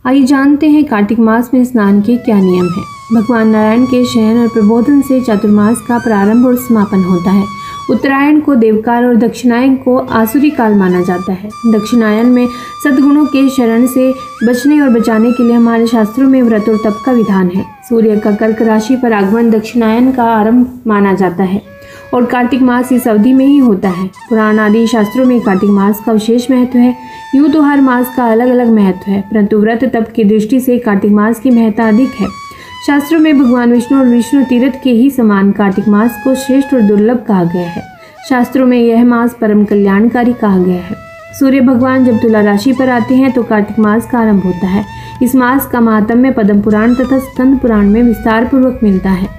आइए जानते हैं कार्तिक मास में स्नान के क्या नियम हैं। भगवान नारायण के शयन और प्रबोधन से चातुर्मास का प्रारंभ और समापन होता है। उत्तरायण को देवकाल और दक्षिणायन को आसुरी काल माना जाता है। दक्षिणायन में सद्गुणों के शरण से बचने और बचाने के लिए हमारे शास्त्रों में व्रत और तप का विधान है। सूर्य का कर्क राशि पर आगमन दक्षिणायन का आरंभ माना जाता है और कार्तिक मास इस अवधि में ही होता है। पुराण आदि शास्त्रों में कार्तिक मास का विशेष महत्व है। यूँ तो हर मास का अलग अलग महत्व है, परंतु व्रत तप की दृष्टि से कार्तिक मास की महत्ता अधिक है। शास्त्रों में भगवान विष्णु और विष्णु तीर्थ के ही समान कार्तिक मास को श्रेष्ठ और दुर्लभ कहा गया है। शास्त्रों में यह मास परम कल्याणकारी कहा गया है। सूर्य भगवान जब तुला राशि पर आते हैं तो कार्तिक मास का आरंभ होता है। इस मास का महात्म्य पद्म पुराण तथा स्कंद पुराण में विस्तार पूर्वक मिलता है।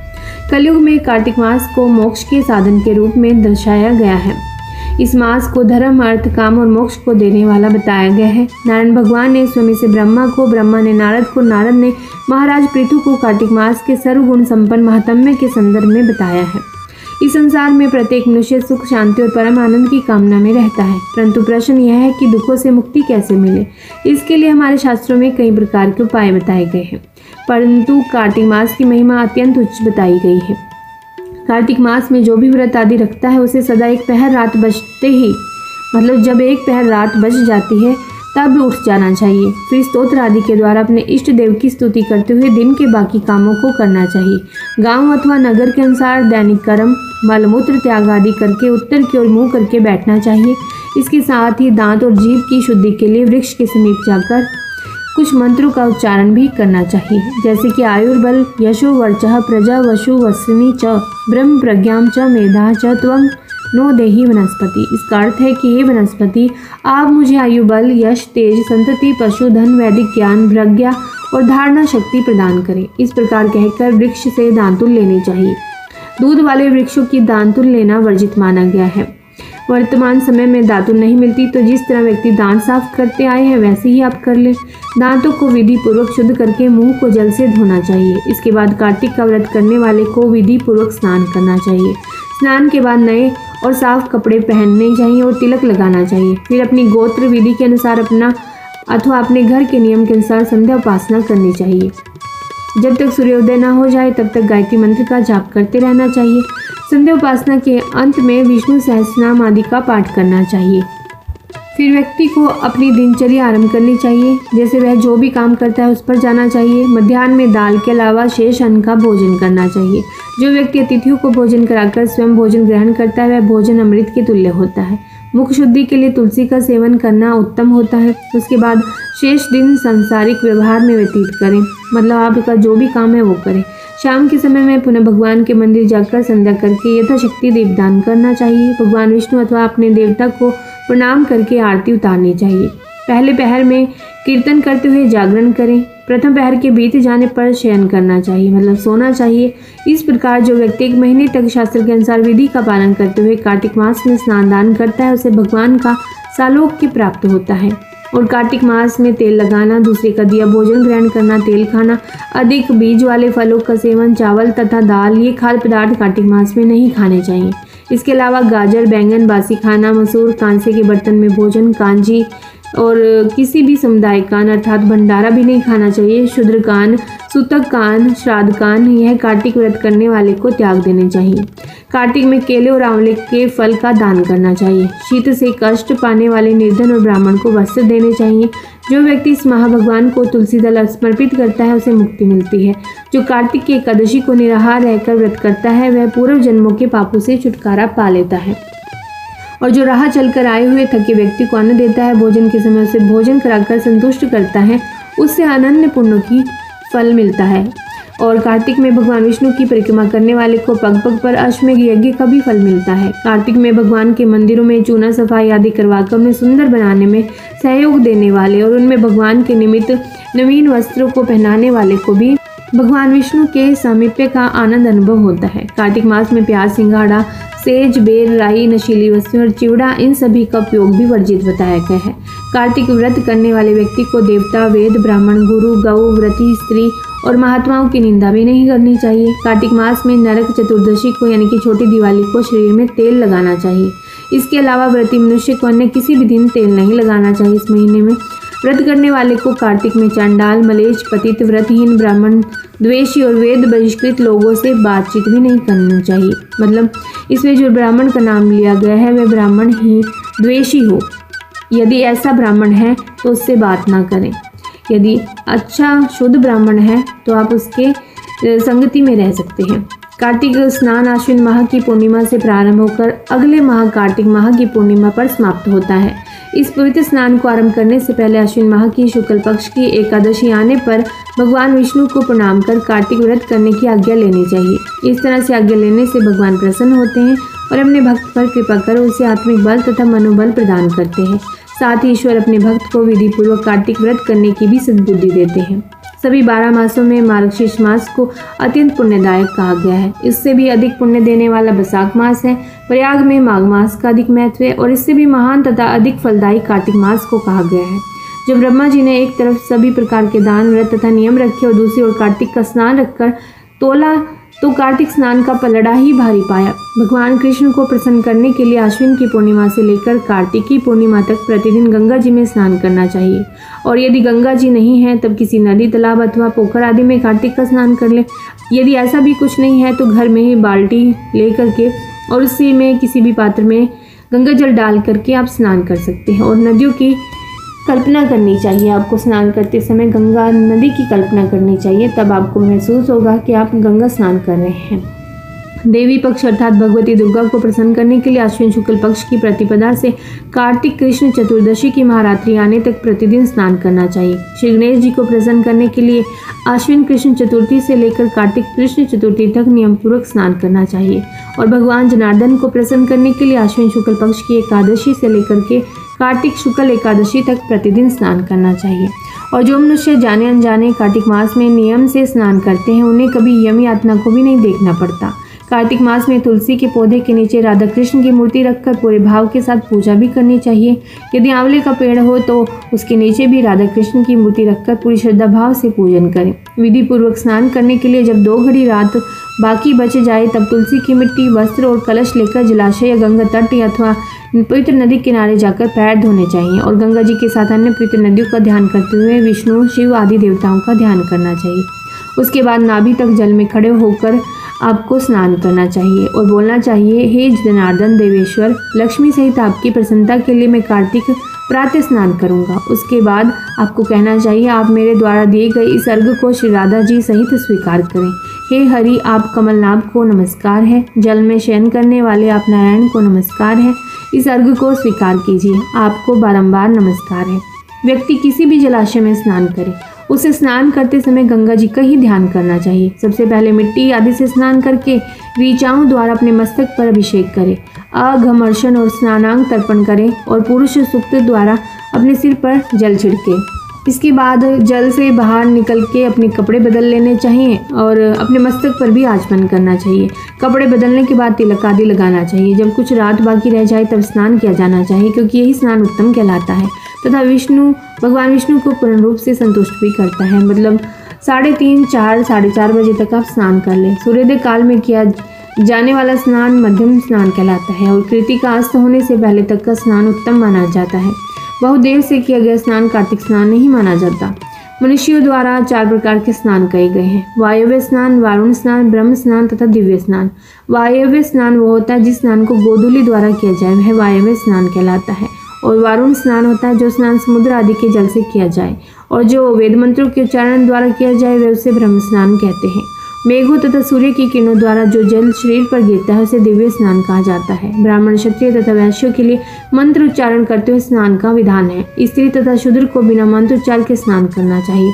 कलयुग में कार्तिक मास को मोक्ष के साधन के रूप में दर्शाया गया है। इस मास को धर्म, अर्थ, काम और मोक्ष को देने वाला बताया गया है। नारायण भगवान ने स्वयं से ब्रह्मा को, ब्रह्मा ने नारद को, नारद ने महाराज पृथु को कार्तिक मास के सर्वगुण संपन्न महात्म्य के संदर्भ में बताया है। इस संसार में प्रत्येक मनुष्य सुख, शांति और परम आनंद की कामना में रहता है, परंतु प्रश्न यह है कि दुखों से मुक्ति कैसे मिले। इसके लिए हमारे शास्त्रों में कई प्रकार के उपाय बताए गए हैं, परंतु कार्तिक मास की महिमा अत्यंत उच्च बताई गई है। कार्तिक मास में जो भी व्रत आदि रखता है उसे सदा एक पहर रात बजते ही, मतलब जब एक पहर रात बज जाती है तब उठ जाना चाहिए। फिर स्तोत्र आदि के द्वारा अपने इष्ट देव की स्तुति करते हुए दिन के बाकी कामों को करना चाहिए। गांव अथवा नगर के अनुसार दैनिक कर्म, मलमूत्र त्याग आदि करके उत्तर की ओर मुंह करके बैठना चाहिए। इसके साथ ही दांत और जीभ की शुद्धि के लिए वृक्ष के समीप जाकर कुछ मंत्रों का उच्चारण भी करना चाहिए, जैसे कि आयुर्बल, यशो वर्चः, प्रजा वशु वस्विनी च, ब्रह्म प्रज्ञाम च, मेधा च, त्वं नो देहि वनस्पति। इसका अर्थ है कि हे वनस्पति, आप मुझे आयु, बल, यश, तेज, संतति, पशु, धन, वैदिक ज्ञान, प्रज्ञा और धारणा शक्ति प्रदान करें। इस प्रकार कहकर वृक्ष से दांतुल लेनी चाहिए। दूध वाले वृक्षों की दांतुल लेना वर्जित माना गया है। वर्तमान समय में दातुन नहीं मिलती तो जिस तरह व्यक्ति दांत साफ करते आए हैं वैसे ही आप कर लें। दांतों को विधि पूर्वक शुद्ध करके मुंह को जल से धोना चाहिए। इसके बाद कार्तिक का व्रत करने वाले को विधि पूर्वक स्नान करना चाहिए। स्नान के बाद नए और साफ कपड़े पहनने चाहिए और तिलक लगाना चाहिए। फिर अपनी गोत्र विधि के अनुसार अपना अथवा अपने घर के नियम के अनुसार संध्या उपासना करनी चाहिए। जब तक सूर्योदय न हो जाए तब तक गायत्री मंत्र का जाप करते रहना चाहिए। संध्या उपासना के अंत में विष्णु सहस्रनाम आदि का पाठ करना चाहिए। फिर व्यक्ति को अपनी दिनचर्या आरंभ करनी चाहिए। जैसे वह जो भी काम करता है उस पर जाना चाहिए। मध्याह्न में दाल के अलावा शेष अन्न का भोजन करना चाहिए। जो व्यक्ति अतिथियों को भोजन कराकर स्वयं भोजन ग्रहण करता है वह भोजन अमृत के तुल्य होता है। मुख शुद्धि के लिए तुलसी का सेवन करना उत्तम होता है। उसके बाद शेष दिन सांसारिक व्यवहार में व्यतीत करें, मतलब आपका जो भी काम है वो करें। शाम के समय में पुनः भगवान के मंदिर जाकर संध्या करके यथाशक्ति दीपदान करना चाहिए। भगवान विष्णु अथवा अपने देवता को प्रणाम करके आरती उतारनी चाहिए। पहले पहर में कीर्तन करते हुए जागरण करें। प्रथम पहर के बीत जाने पर शयन करना चाहिए, मतलब सोना चाहिए। इस प्रकार जो व्यक्ति एक महीने तक शास्त्र के अनुसार विधि का पालन करते हुए कार्तिक मास में स्नान दान करता है उसे भगवान का सालोक्य प्राप्त होता है। और कार्तिक मास में तेल लगाना, दूसरे का दिया भोजन ग्रहण करना, तेल खाना, अधिक बीज वाले फलों का सेवन, चावल तथा दाल, ये खाद्य पदार्थ कार्तिक मास में नहीं खाने चाहिए। इसके अलावा गाजर, बैंगन, बासी खाना, मसूर, कांसे के बर्तन में भोजन, कांजी और किसी भी समुदाय कान अर्थात भंडारा भी नहीं खाना चाहिए। शूद्रकान, सूतकान, श्राद्धकान यह कार्तिक व्रत करने वाले को त्याग देने चाहिए। कार्तिक में केले और आंवले के फल का दान करना चाहिए। शीत से कष्ट पाने वाले निर्धन और ब्राह्मण को वस्त्र देने चाहिए। जो व्यक्ति इस महाभगवान को तुलसी दल समर्पित करता है उसे मुक्ति मिलती है। जो कार्तिक की एकादशी को निराहार रहकर व्रत करता है वह पूर्व जन्मों के पापों से छुटकारा पा लेता है। और जो राह चलकर आए हुए थके व्यक्ति को अन्न देता है, भोजन के समय उसे भोजन कराकर संतुष्ट करता है, उससे अनन्य पुण्यों की फल मिलता है। और कार्तिक में भगवान विष्णु की परिक्रमा करने वाले को पग पग पर अश्वमेघ यज्ञ का भी फल मिलता है। कार्तिक में भगवान के मंदिरों में चूना सफाई आदि करवाकर उन्हें सुंदर बनाने में सहयोग देने वाले और उनमें भगवान के निमित्त नवीन वस्त्रों को पहनाने वाले को भी भगवान विष्णु के सामीप्य का आनंद अनुभव होता है। कार्तिक मास में प्याज, सिंघाड़ा, सेज, बेर, राई, नशीली वस्तुएं और चिवड़ा इन सभी का उपयोग भी वर्जित बताया गया है। कार्तिक व्रत करने वाले व्यक्ति को देवता, वेद, ब्राह्मण, गुरु, गौ, व्रती स्त्री और महात्माओं की निंदा भी नहीं करनी चाहिए। कार्तिक मास में नरक चतुर्दशी को यानी कि छोटी दिवाली को शरीर में तेल लगाना चाहिए। इसके अलावा व्रती मनुष्य को अन्य किसी भी दिन तेल नहीं लगाना चाहिए। इस महीने में व्रत करने वाले को कार्तिक में चांडाल, मलेच्छ, पतित, व्रतहीन, ब्राह्मण द्वेषी और वेद बहिष्कृत लोगों से बातचीत भी नहीं करनी चाहिए। मतलब इसमें जो ब्राह्मण का नाम लिया गया है वह ब्राह्मण ही द्वेषी हो। यदि ऐसा ब्राह्मण है तो उससे बात ना करें। यदि अच्छा शुद्ध ब्राह्मण है तो आप उसके संगति में रह सकते हैं। कार्तिक स्नान आश्विन माह की पूर्णिमा से प्रारंभ होकर अगले माह कार्तिक माह की पूर्णिमा पर समाप्त होता है। इस पवित्र स्नान को आरंभ करने से पहले आश्विन माह की शुक्ल पक्ष की एकादशी आने पर भगवान विष्णु को प्रणाम कर कार्तिक व्रत करने की आज्ञा लेनी चाहिए। इस तरह से आज्ञा लेने से भगवान प्रसन्न होते हैं और अपने भक्त पर कृपा कर उसे आत्मिक बल तथा मनोबल प्रदान करते हैं। साथ ही ईश्वर अपने भक्त को विधि पूर्वक कार्तिक व्रत करने की भी सद्बुद्धि देते हैं। सभी 12 मासों में मार्गशीर्ष मास को अत्यंत पुण्यदायक कहा गया है। इससे भी अधिक पुण्य देने वाला बैसाख मास है। प्रयाग में माघ मास का अधिक महत्व है और इससे भी महान तथा अधिक फलदायी कार्तिक मास को कहा गया है। जब ब्रह्मा जी ने एक तरफ सभी प्रकार के दान, व्रत तथा नियम रखे और दूसरी ओर कार्तिक का स्नान रखकर तोला तो कार्तिक स्नान का पलड़ा ही भारी पाया। भगवान कृष्ण को प्रसन्न करने के लिए आश्विन की पूर्णिमा से लेकर कार्तिक की पूर्णिमा तक प्रतिदिन गंगा जी में स्नान करना चाहिए। और यदि गंगा जी नहीं है तब किसी नदी, तालाब अथवा पोखर आदि में कार्तिक का स्नान कर ले। यदि ऐसा भी कुछ नहीं है तो घर में ही बाल्टी ले करके और उसी में किसी भी पात्र में गंगा जल डाल करके आप स्नान कर सकते हैं। और नदियों की कल्पना करनी चाहिए। आपको स्नान करते समय गंगा नदी की कल्पना करनी चाहिए, तब आपको महसूस होगा कि आप गंगा स्नान कर रहे हैं। देवी पक्ष अर्थात भगवती दुर्गा को प्रसन्न करने के लिए आश्विन शुक्ल पक्ष की प्रतिपदा से कार्तिक कृष्ण चतुर्दशी की महारात्रि आने तक प्रतिदिन स्नान करना चाहिए। श्री गणेश जी को प्रसन्न करने के लिए आश्विन कृष्ण चतुर्थी से लेकर कार्तिक कृष्ण चतुर्थी तक नियम पूर्वक स्नान करना चाहिए। और भगवान जनार्दन को प्रसन्न करने के लिए आश्विन शुक्ल पक्ष की एकादशी से लेकर के कार्तिक शुक्ल एकादशी तक प्रतिदिन स्नान करना चाहिए। और जो मनुष्य जाने अनजाने कार्तिक मास में नियम से स्नान करते हैं उन्हें कभी यम यातना को भी नहीं देखना पड़ता। कार्तिक मास में तुलसी के पौधे के नीचे राधा कृष्ण की मूर्ति रखकर पूरे भाव के साथ पूजा भी करनी चाहिए। यदि आंवले का पेड़ हो तो उसके नीचे भी राधा कृष्ण की मूर्ति रखकर पूरी श्रद्धा भाव से पूजन करें। विधि पूर्वक स्नान करने के लिए जब 2 घड़ी रात बाकी बच जाए तब तुलसी की मिट्टी, वस्त्र और कलश लेकर जलाशय या गंगा तट अथवा पवित्र नदी किनारे जाकर पैर धोने चाहिए। और गंगा जी के साथ अन्य पवित्र नदियों का ध्यान करते हुए विष्णु, शिव आदि देवताओं का ध्यान करना चाहिए। उसके बाद नाभि तक जल में खड़े होकर आपको स्नान करना चाहिए और बोलना चाहिए, हे जनार्दन देवेश्वर, लक्ष्मी सहित आपकी प्रसन्नता के लिए मैं कार्तिक प्रातः स्नान करूंगा। उसके बाद आपको कहना चाहिए, आप मेरे द्वारा दिए गए इस अर्घ को श्री राधा जी सहित स्वीकार करें। हे हरि, आप कमलनाभ को नमस्कार है। जल में शयन करने वाले आप नारायण को नमस्कार है। इस अर्घ को स्वीकार कीजिए, आपको बारंबार नमस्कार है। व्यक्ति किसी भी जलाशय में स्नान करे, उसे स्नान करते समय गंगा जी का ही ध्यान करना चाहिए। सबसे पहले मिट्टी आदि से स्नान करके ऋचाओं द्वारा अपने मस्तक पर अभिषेक करें, अघमर्षण और स्नानांग तर्पण करें और पुरुष सूक्त द्वारा अपने सिर पर जल छिड़के। इसके बाद जल से बाहर निकल के अपने कपड़े बदल लेने चाहिए और अपने मस्तक पर भी आचमन करना चाहिए। कपड़े बदलने के बाद तिलक आदि लगाना चाहिए। जब कुछ रात बाकी रह जाए तब स्नान किया जाना चाहिए, क्योंकि यही स्नान उत्तम कहलाता है तथा भगवान विष्णु को पूर्ण रूप से संतुष्ट भी करता है। मतलब 3:30, 4, 4:30 बजे तक आप स्नान कर लें। सूर्योदय काल में किया जाने वाला स्नान मध्यम स्नान कहलाता है और कृति का अस्त होने से पहले तक का स्नान उत्तम माना जाता है। बहुत देर से किया गया स्नान कार्तिक स्नान नहीं माना जाता। मनुष्यों द्वारा 4 प्रकार के स्नान किए गए हैं: वायव्य स्नान, वारुण स्नान, ब्रह्म स्नान तथा दिव्य स्नान। वायव्य स्नान वो होता है जिस स्नान को गोधूलि द्वारा किया जाए, वह वायव्य स्नान कहलाता है। और वारुण स्नान होता है जो स्नान समुद्र आदि के जल से किया जाए, और जो वेद मंत्रों के उच्चारण द्वारा किया जाए वह उसे ब्रह्म स्नान कहते हैं। मेघों तथा सूर्य की किरणों द्वारा जो जल शरीर पर गिरता है उसे दिव्य स्नान कहा जाता है। ब्राह्मण, क्षत्रिय तथा वैश्यों के लिए मंत्र उच्चारण करते हुए स्नान का विधान है। स्त्री तथा शूद्र को बिना मंत्र उच्चार के स्नान करना चाहिए।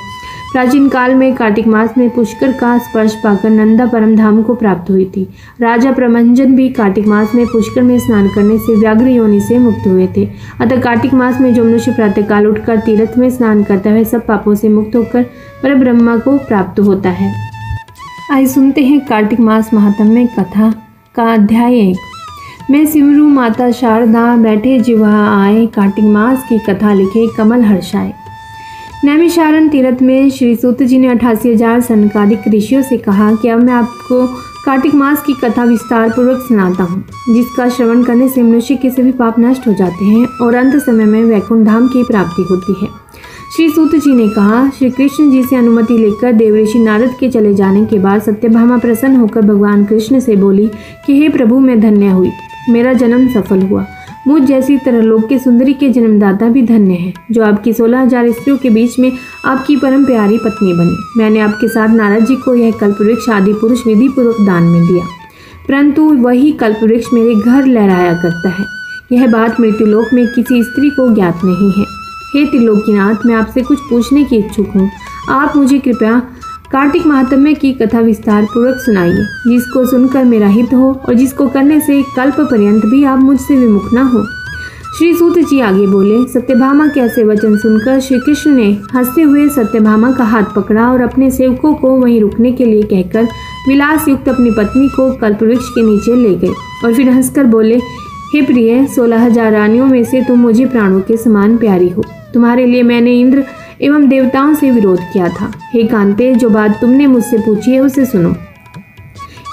प्राचीन काल में कार्तिक मास में पुष्कर का स्पर्श पाकर नंदा परम धाम को प्राप्त हुई थी। राजा प्रमंजन भी कार्तिक मास में पुष्कर में स्नान करने से व्याघ्र योनि से मुक्त हुए थे। अतः कार्तिक मास में जो मनुष्य प्रातःकाल उठकर तीर्थ में स्नान करता है सब पापों से मुक्त होकर परब्रह्मा को प्राप्त होता है। आइए सुनते हैं कार्तिक मास महात्म्य कथा का अध्याय 1। मैं सिमरू माता शारदा, बैठे जिह्वा आए, कार्तिक मास की कथा लिखे कमल हर्षाए। नैमिषारण्य तीर्थ में श्री सूत जी ने 88,000 सनकादिक ऋषियों से कहा कि अब मैं आपको कार्तिक मास की कथा विस्तार पूर्वक सुनाता हूँ, जिसका श्रवण करने से मनुष्य के सभी पाप नष्ट हो जाते हैं और अंत समय में वैकुंठ धाम की प्राप्ति होती है। श्री सूत जी ने कहा, श्री कृष्ण जी से अनुमति लेकर देवऋषि नारद के चले जाने के बाद सत्यभामा प्रसन्न होकर भगवान कृष्ण से बोली कि हे प्रभु, मैं धन्य हुई, मेरा जन्म सफल हुआ। मुझ जैसी तरलोक के सुंदरी के जन्मदाता भी धन्य है, जो आपकी 16,000 स्त्रियों के बीच में आपकी परम प्यारी पत्नी बनी। मैंने आपके साथ नारद जी को यह कल्पवृक्ष आदि पुरुष विधि पूर्वक दान में दिया, परंतु वही कल्पवृक्ष मेरे घर लहराया करता है। यह बात मृत्युलोक में किसी स्त्री को ज्ञात नहीं है। हे त्रिलोकीनाथ, मैं आपसे कुछ पूछने की इच्छुक हूँ। आप मुझे कृपया कार्तिक महात्म्य की कथा विस्तार पूर्वक सुनाइए, जिसको सुनकर मेरा हित हो और जिसको करने से कल्प पर्यंत भी आप मुझसे विमुख न हो। श्री सूत जी आगे बोले, सत्यभामा के ऐसे वचन सुनकर श्री कृष्ण ने हंसते हुए सत्यभामा का हाथ पकड़ा और अपने सेवकों को वहीं रुकने के लिए कहकर विलास युक्त अपनी पत्नी को कल्पवृक्ष के नीचे ले गए और फिर हंसकर बोले, हे प्रिय, 16,000 रानियों में से तुम मुझे प्राणों के समान प्यारी हो। तुम्हारे लिए मैंने इंद्र एवं देवताओं से विरोध किया था। हे कांते, जो बात तुमने मुझसे पूछी है उसे सुनो।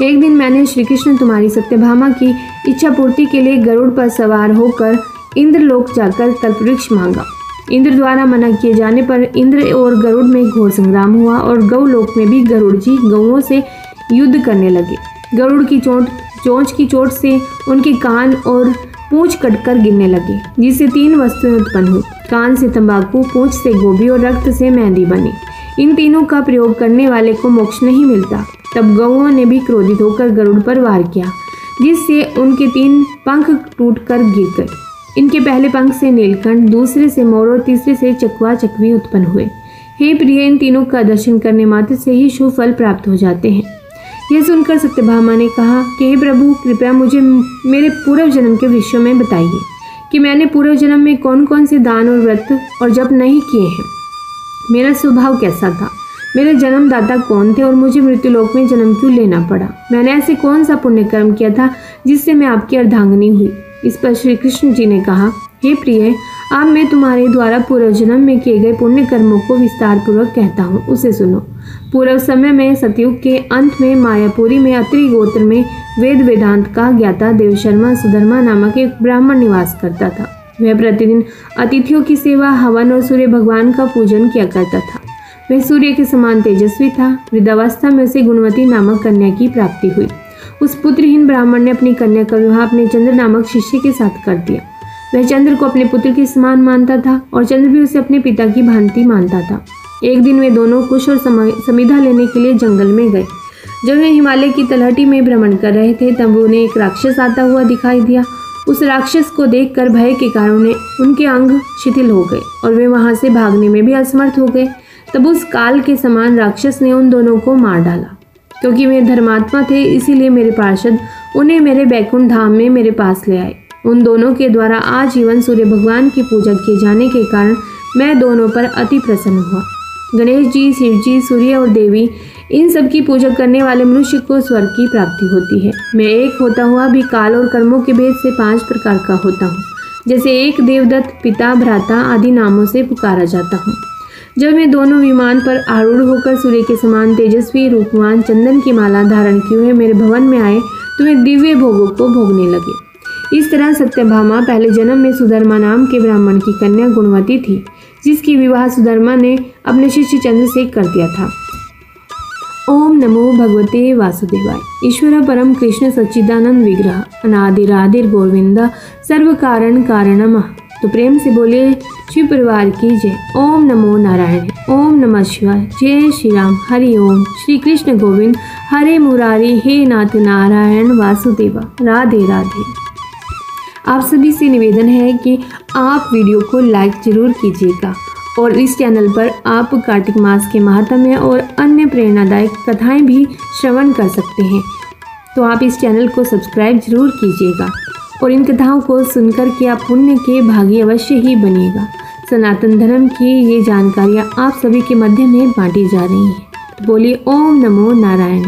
एक दिन मैंने श्री कृष्ण तुम्हारी सत्यभामा की इच्छा पूर्ति के लिए गरुड़ पर सवार होकर इंद्रलोक जाकर कल्पवृक्ष मांगा। इंद्र द्वारा मना किए जाने पर इंद्र और गरुड़ में घोर संग्राम हुआ और गौलोक में भी गरुड़ जी गौओं से युद्ध करने लगे। गरुड़ की चोंच की चोट से उनके कान और पूंछ कटकर गिरने लगे, जिससे 3 वस्तुएं उत्पन्न हुई। कान से तंबाकू, पूंछ से गोभी और रक्त से मेहंदी बनी। इन तीनों का प्रयोग करने वाले को मोक्ष नहीं मिलता। तब गौओं ने भी क्रोधित होकर गरुड़ पर वार किया, जिससे उनके 3 पंख टूटकर गिर गए। इनके पहले पंख से नीलकंठ, दूसरे से मोर और तीसरे से चकवा चकवी उत्पन्न हुए। हे प्रिय, इन तीनों का दर्शन करने मात्र से ही शुभ फल प्राप्त हो जाते हैं। यह सुनकर सत्यभामा ने कहा कि हे प्रभु, कृपया मुझे मेरे पूर्व जन्म के विषयों में बताइए कि मैंने पूर्व जन्म में कौन कौन से दान और व्रत और जप नहीं किए हैं। मेरा स्वभाव कैसा था, मेरे जन्मदाता कौन थे और मुझे मृत्युलोक में जन्म क्यों लेना पड़ा। मैंने ऐसे कौन सा पुण्य कर्म किया था जिससे मैं आपकी अर्धांगिनी हुई। इस पर श्री कृष्ण जी ने कहा, हे प्रिय, अब मैं तुम्हारे द्वारा पूर्व जन्म में किए गए पुण्य कर्मों को विस्तार पूर्वक कहता हूँ, उसे सुनो। पूर्व समय में सतयुग के अंत में मायापुरी में अत्रि गोत्र में वेद वेदांत का ज्ञाता देवशर्मा सुधर्मा नामक एक ब्राह्मण निवास करता था। वह प्रतिदिन अतिथियों की सेवा, हवन और सूर्य भगवान का पूजन किया करता था। वह सूर्य के समान तेजस्वी था। वृद्धावस्था में उसे गुणवती नामक कन्या की प्राप्ति हुई। उस पुत्रहीन ब्राह्मण ने अपनी कन्या का विवाह अपने चंद्र नामक शिष्य के साथ कर दिया। वह चंद्र को अपने पुत्र के समान मानता था और चंद्र भी उसे अपने पिता की भांति मानता था। एक दिन वे दोनों कुश और समिधा लेने के लिए जंगल में गए। जब वे हिमालय की तलहटी में भ्रमण कर रहे थे, तब उन्हें एक राक्षस आता हुआ दिखाई दिया। उस राक्षस को देखकर भय के कारण उनके अंग शिथिल हो गए और वे वहां से भागने में भी असमर्थ हो गए। तब उस काल के समान राक्षस ने उन दोनों को मार डाला। क्योंकि वे धर्मात्मा थे, इसीलिए मेरे पार्षद उन्हें मेरे बैकुंठ धाम में मेरे पास ले आए। उन दोनों के द्वारा आजीवन सूर्य भगवान की पूजा किए जाने के कारण मैं दोनों पर अति प्रसन्न हुआ। गणेश जी, शिव जी, सूर्य और देवी, इन सब की पूजा करने वाले मनुष्य को स्वर्ग की प्राप्ति होती है। मैं एक होता हुआ भी काल और कर्मों के भेद से 5 प्रकार का होता हूँ। जैसे एक देवदत्त, पिता, भ्राता आदि नामों से पुकारा जाता हूँ। जब मैं दोनों विमान पर आरूढ़ होकर सूर्य के समान तेजस्वी रूपवान चंदन की माला धारण किए हुए मेरे भवन में आए, तो वे दिव्य भोगों को भोगने लगे। इस तरह सत्यभामा पहले जन्म में सुधर्मा नाम के ब्राह्मण की कन्या गुणवती थी, जिसकी विवाह सुधर्मा ने अपने शिष्य चंद्र से कर दिया था। ओम नमो भगवते वासुदेवाय। ईश्वर परम कृष्ण सच्चिदानंद विग्रह अनादिरादिर गोविंदा सर्व कारण कारणमः। तो प्रेम से बोले शिव परिवार की जय। ओम नमो नारायण। ओम नमः शिवाय। जय श्री राम। हरि ओम। श्री कृष्ण गोविंद हरे मुरारी। हे नाथ नारायण वासुदेवा। राधे राधे। आप सभी से निवेदन है कि आप वीडियो को लाइक जरूर कीजिएगा और इस चैनल पर आप कार्तिक मास के महात्म्य और अन्य प्रेरणादायक कथाएं भी श्रवण कर सकते हैं। तो आप इस चैनल को सब्सक्राइब जरूर कीजिएगा और इन कथाओं को सुनकर के आप पुण्य के भागी अवश्य ही बनिएगा। सनातन धर्म की ये जानकारियाँ आप सभी के मध्य में बांटी जा रही हैं। तो बोलिए ओम नमो नारायण।